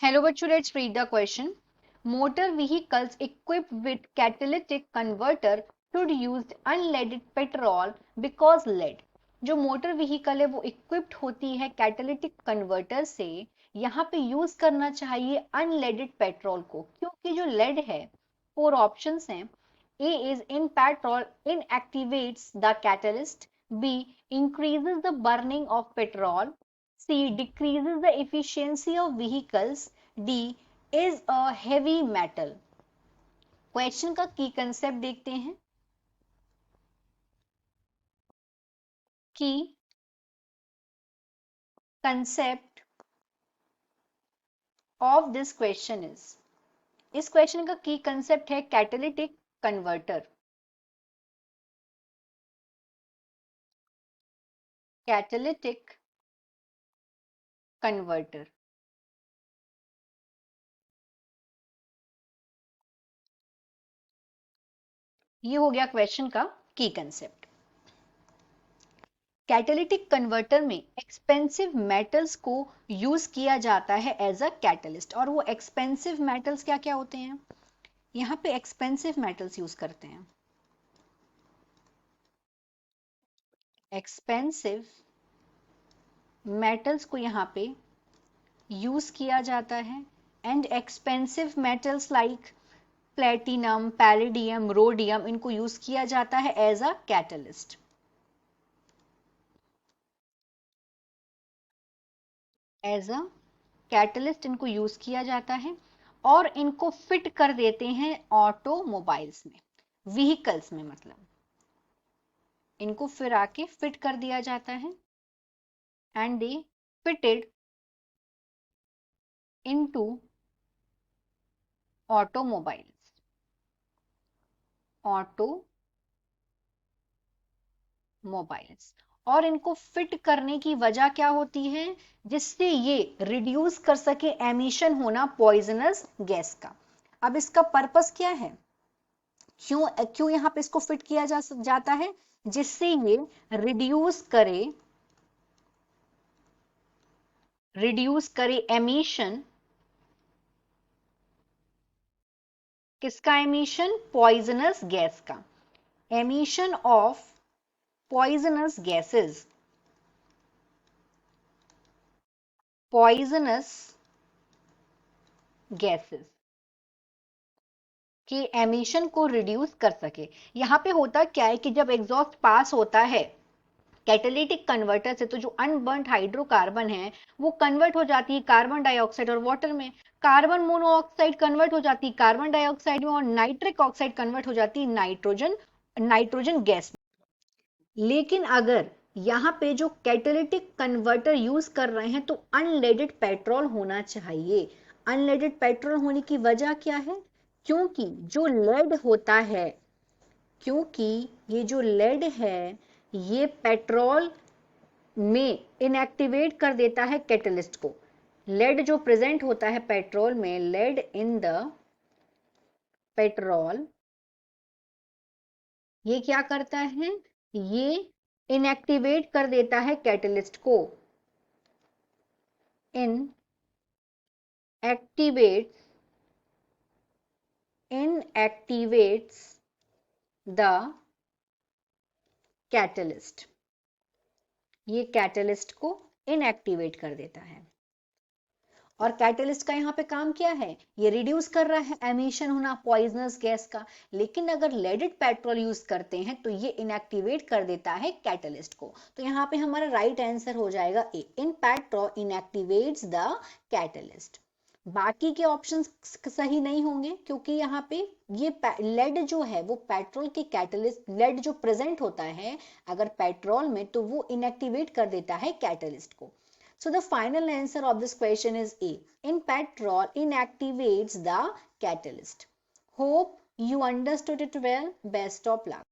Hello bachcho, let's read the question. Motor vehicles equipped with catalytic converter should use unleaded petrol because lead. जो motor vehicle है वो equipped होती है catalytic converter से, यहाँ पे यूज करना चाहिए अनलेडेड पेट्रोल को, क्योंकि जो लेड है, फोर ऑप्शंस हैं. A is in petrol inactivates the catalyst. B increases the burning of petrol. C decreases the efficiency of vehicles. D is a heavy metal. Question का की concept देखते हैं. की कंसेप्ट ऑफ दिस क्वेश्चन इस question का की concept है catalytic converter. Catalytic converter ये हो गया क्वेश्चन का की कंसेप्ट. कैटालिटिक कन्वर्टर में एक्सपेंसिव मेटल्स को यूज किया जाता है एज अ कैटलिस्ट. और वो एक्सपेंसिव मेटल्स क्या क्या होते हैं? यहाँ पे एक्सपेंसिव मेटल्स यूज करते हैं. एक्सपेंसिव मेटल्स को यहाँ पे यूज किया जाता है. And expensive metals like platinum, palladium, rhodium, इनको यूज किया जाता है as a catalyst. As a catalyst इनको यूज किया जाता है और इनको फिट कर देते हैं ऑटोमोबाइल्स में, व्हीकल्स में, मतलब इनको फिर आके फिट कर दिया जाता है. And they fitted into automobiles. Automobiles. और इनको फिट करने की वजह क्या होती है? जिससे ये रिड्यूस कर सके एमिशन होना पॉइजनस गैस का. अब इसका पर्पस क्या है? क्यों क्यों यहां पे इसको फिट किया जाता है? जिससे ये रिड्यूस करे एमिशन. किसका एमिशन? पॉइजनस गैस का. Emission of poisonous gases. Poisonous gases के एमिशन को रिड्यूस कर सके. यहां पे होता क्या है कि जब एग्जॉस्ट पास होता है कैटालिटिक कन्वर्टर से, तो जो अनबर्न्ड हाइड्रोकार्बन है वो कन्वर्ट हो जाती है कार्बन डाइऑक्साइड और वाटर में. कार्बन मोनोऑक्साइड कन्वर्ट हो जाती है कार्बन डाइऑक्साइड में और नाइट्रिक ऑक्साइड कन्वर्ट हो जाती है नाइट्रोजन गैस में. लेकिन अगर यहाँ पे जो कैटालिटिक कन्वर्टर यूज कर रहे हैं तो अनलेडेड पेट्रोल होना चाहिए. अनलेडेड पेट्रोल होने की वजह क्या है? क्योंकि जो लेड होता है, क्योंकि ये जो लेड है ये पेट्रोल में इनएक्टिवेट कर देता है कैटलिस्ट को. लेड जो प्रेजेंट होता है पेट्रोल में, लेड इन द पेट्रोल, ये क्या करता है? ये इनएक्टिवेट कर देता है कैटलिस्ट को. inactivates the catalyst. ये कैटलिस्ट को इनएक्टिवेट कर देता है. और कैटलिस्ट का यहाँ पे काम क्या है? ये रिड्यूस कर रहा है एमिशन होना पॉइजनस गैस का. लेकिन अगर लेडेड पेट्रोल यूज करते हैं तो ये इनएक्टिवेट कर देता है कैटलिस्ट को. तो यहाँ पे हमारा राइट आंसर हो जाएगा A. In petrol inactivates the catalyst. बाकी के ऑप्शंस सही नहीं होंगे क्योंकि यहाँ पे ये लेड जो है वो पेट्रोल के कैटलिस्ट, लेड जो प्रेजेंट होता है अगर पेट्रोल में, तो वो इनएक्टिवेट कर देता है कैटलिस्ट को. So the final answer of this question is A. In petrol inactivates the catalyst. Hope you understood it well. Best of luck.